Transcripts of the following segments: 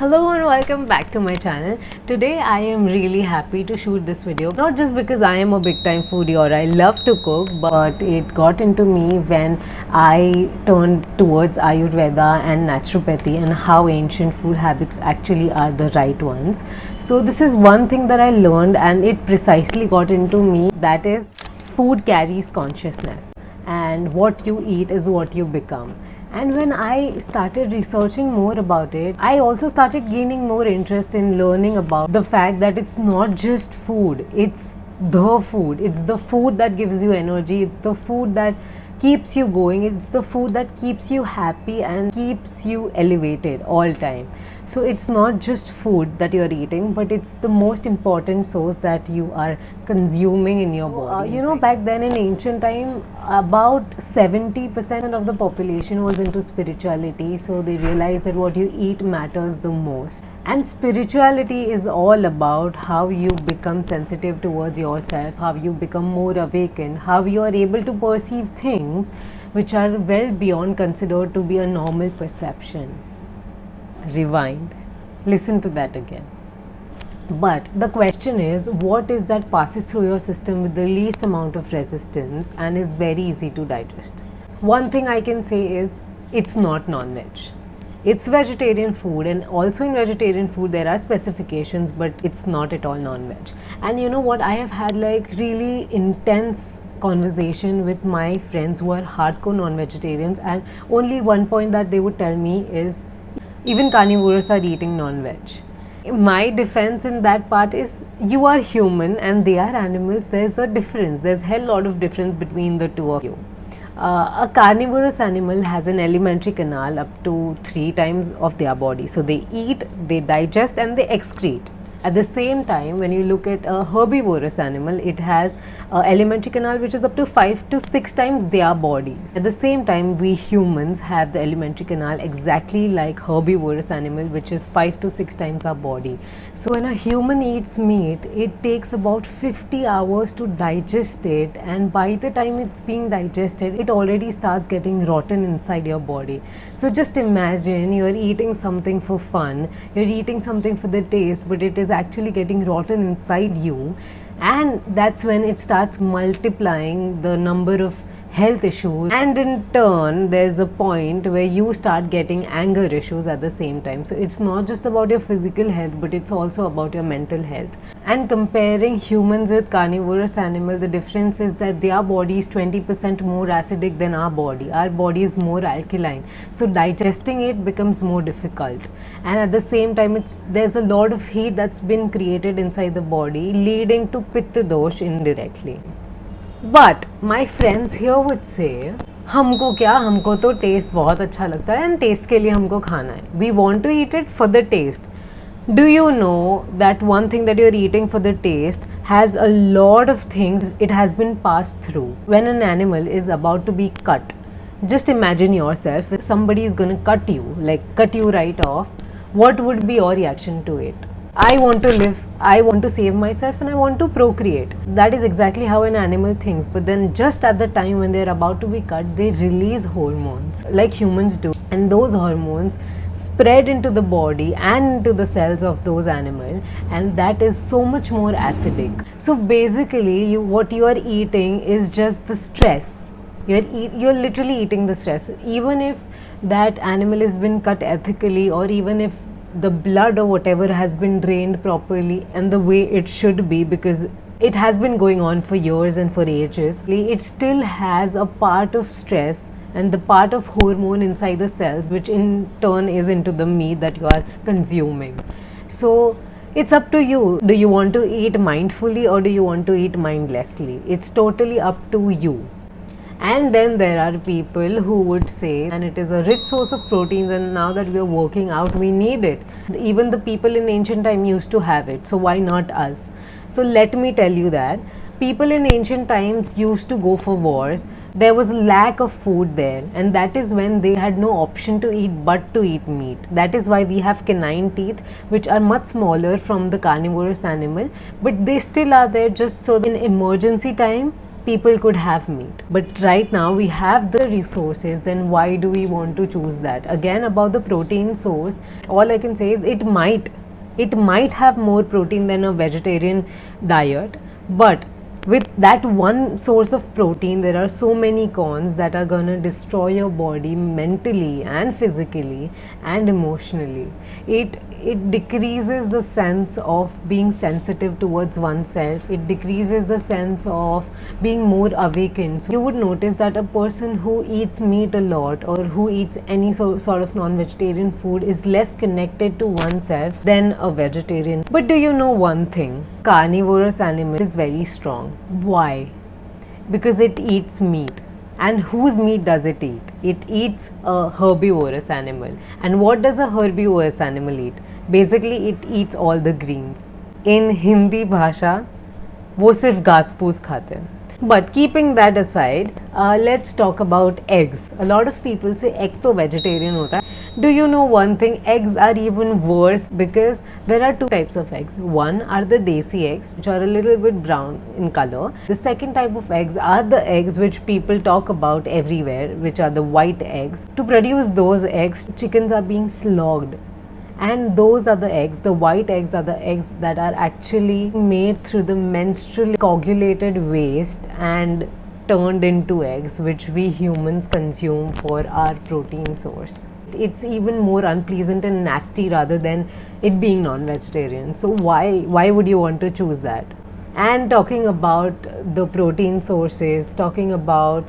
Hello and welcome back to my channel. Today I am really happy to shoot this video, not just because I am a big time foodie or I love to cook, but it got into me when I turned towards Ayurveda and naturopathy and how ancient food habits actually are the right ones. So this is one thing that I learned and it precisely got into me, that is food carries consciousness and what you eat is what you become. And when I started researching more about it, I also started gaining more interest in learning about the fact that it's not just food, it's the food. It's the food that gives you energy, it's the food that keeps you going, it's the food that keeps you happy and keeps you elevated all time. So it's not just food that you're eating, but it's the most important source that you are consuming in your body. Back then in ancient time, about 70% of the population was into spirituality, so they realized that what you eat matters the most. And spirituality is all about how you become sensitive towards yourself, how you become more awakened, how you are able to perceive things which are well beyond considered to be a normal perception. Rewind, listen to that again. But the question is, what is that passes through your system with the least amount of resistance and is very easy to digest? One thing I can say is, it's not non-veg. It's vegetarian food, and also in vegetarian food there are specifications, but it's not at all non-veg. And you know what, I have had like really intense conversation with my friends who are hardcore non-vegetarians, and only one point that they would tell me is, even carnivores are eating non-veg. My defense in that part is, you are human and they are animals. There's a difference. There's a hell lot of difference between the two of you. A carnivorous animal has an alimentary canal up to 3 times of their body. So they eat, they digest and they excrete. At the same time, when you look at a herbivorous animal, it has an alimentary canal which is up to 5 to 6 times their bodies. At the same time, we humans have the alimentary canal exactly like herbivorous animal, which is 5 to 6 times our body. So when a human eats meat, it takes about 50 hours to digest it, and by the time it's being digested, it already starts getting rotten inside your body. So just imagine you're eating something for fun, you're eating something for the taste, but it is actually getting rotten inside you, and that's when it starts multiplying the number of health issues, and in turn there's a point where you start getting anger issues at the same time. So it's not just about your physical health, but it's also about your mental health. And comparing humans with carnivorous animal, the difference is that their body is 20% more acidic than our body. Our body is more alkaline, so digesting it becomes more difficult, and at the same time there's a lot of heat that's been created inside the body, leading to pitta dosh indirectly. But my friends here would say, हमको क्या, हमको तो test बहुत अच्छा लगता है and test के लिए हमको खाना है. We want to eat it for the taste. Do you know that one thing that you're eating for the taste has a lot of things it has been passed through? When an animal is about to be cut, just imagine yourself, if somebody is going to cut you right off, what would be your reaction to it? I want to live, I want to save myself, and I want to procreate. That is exactly how an animal thinks. But then just at the time when they're about to be cut, they release hormones like humans do, and those hormones spread into the body and into the cells of those animals, and that is so much more acidic. So basically what you are eating is just the stress. You're literally eating the stress. Even if that animal has been cut ethically, or even if the blood or whatever has been drained properly and the way it should be, because it has been going on for years and for ages, it still has a part of stress and the part of hormone inside the cells, which in turn is into the meat that you are consuming. So it's up to you. Do you want to eat mindfully or do you want to eat mindlessly? It's totally up to you. And then there are people who would say, and it is a rich source of proteins, and now that we are working out, we need it. Even the people in ancient time used to have it, so why not us? So let me tell you that people in ancient times used to go for wars. There was a lack of food there, and that is when they had no option to eat but to eat meat. That is why we have canine teeth, which are much smaller from the carnivorous animal, but they still are there just so in emergency time people could have meat. But right now we have the resources, then why do we want to choose that? Again, about the protein source, all I can say is it might have more protein than a vegetarian diet, but with that one source of protein there are so many cons that are going to destroy your body mentally and physically and emotionally. It decreases the sense of being sensitive towards oneself. It decreases the sense of being more awakened. So you would notice that a person who eats meat a lot or who eats any sort of non-vegetarian food is less connected to oneself than a vegetarian. But do you know one thing? Carnivorous animal is very strong. Why? Because it eats meat. And whose meat does it eat? It eats a herbivorous animal. And what does a herbivorous animal eat? Basically, it eats all the greens. In Hindi bhasha, वो सिर्फ घास फूस खाते हैं. But keeping that aside, let's talk about eggs. A lot of people say egg तो vegetarian होता है. Do you know one thing? Eggs are even worse because there are two types of eggs. One are the desi eggs, which are a little bit brown in color. The second type of eggs are the eggs which people talk about everywhere, which are the white eggs. To produce those eggs, chickens are being slogged. And those are the eggs, the white eggs are the eggs that are actually made through the menstrual coagulated waste and turned into eggs, which we humans consume for our protein source. It's even more unpleasant and nasty rather than it being non-vegetarian. So why would you want to choose that? And talking about the protein sources, talking about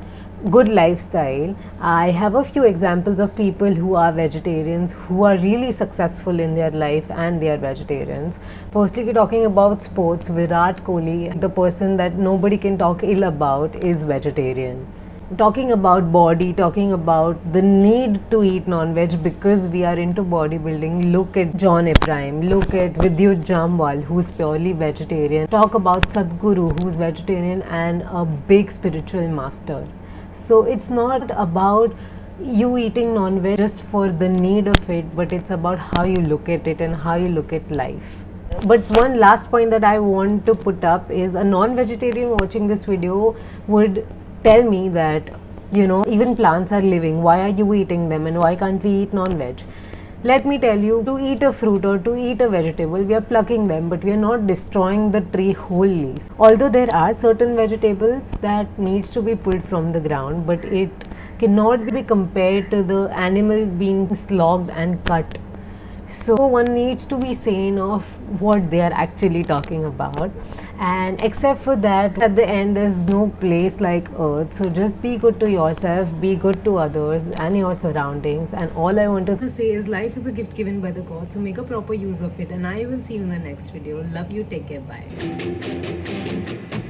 good lifestyle, I have a few examples of people who are vegetarians who are really successful in their life and they are vegetarians. Firstly, talking about sports, Virat Kohli, the person that nobody can talk ill about, is vegetarian. Talking about body, talking about the need to eat non-veg because we are into bodybuilding, look at John Ibrahim, look at Vidyut Jamwal, who's purely vegetarian. Talk about Sadhguru, who's vegetarian and a big spiritual master. So it's not about you eating non-veg just for the need of it, but it's about how you look at it and how you look at life. But one last point that I want to put up is a non-vegetarian watching this video would tell me that, even plants are living. Why are you eating them and why can't we eat non-veg? Let me tell you, to eat a fruit or to eat a vegetable, we are plucking them, but we are not destroying the tree wholly. Although there are certain vegetables that needs to be pulled from the ground, but it cannot be compared to the animal being slogged and cut. So one needs to be sane of what they are actually talking about. And except for that, at the end, there's no place like Earth. So just be good to yourself, be good to others and your surroundings. And all I want to say is life is a gift given by the God. So make a proper use of it. And I will see you in the next video. Love you. Take care. Bye.